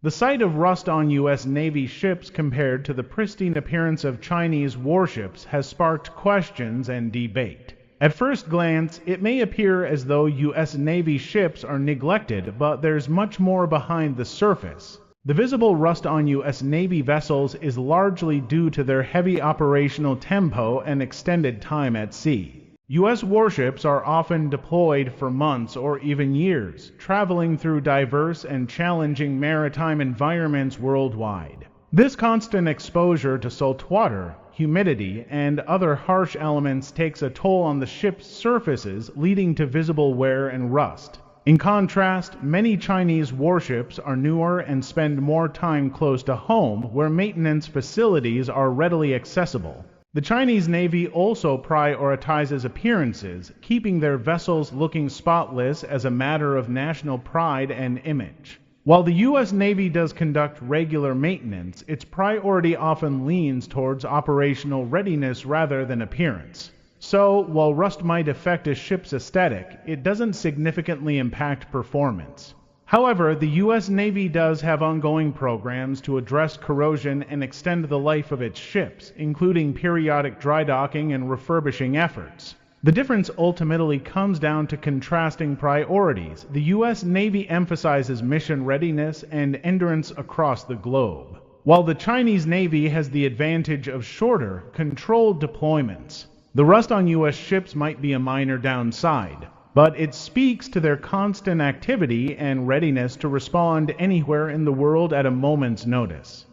The sight of rust on U.S. Navy ships compared to the pristine appearance of Chinese warships has sparked questions and debate. At first glance, it may appear as though U.S. Navy ships are neglected, but there's much more behind the surface. The visible rust on U.S. Navy vessels is largely due to their heavy operational tempo and extended time at sea. U.S. warships are often deployed for months or even years, traveling through diverse and challenging maritime environments worldwide. This constant exposure to salt water, humidity, and other harsh elements takes a toll on the ship's surfaces, leading to visible wear and rust. In contrast, many Chinese warships are newer and spend more time close to home, where maintenance facilities are readily accessible. The Chinese Navy also prioritizes appearances, keeping their vessels looking spotless as a matter of national pride and image. While the U.S. Navy does conduct regular maintenance, its priority often leans towards operational readiness rather than appearance. So, while rust might affect a ship's aesthetic, it doesn't significantly impact performance. However, the U.S. Navy does have ongoing programs to address corrosion and extend the life of its ships, including periodic dry docking and refurbishing efforts. The difference ultimately comes down to contrasting priorities. The U.S. Navy emphasizes mission readiness and endurance across the globe, while the Chinese Navy has the advantage of shorter, controlled deployments. The rust on U.S. ships might be a minor downside, but it speaks to their constant activity and readiness to respond anywhere in the world at a moment's notice.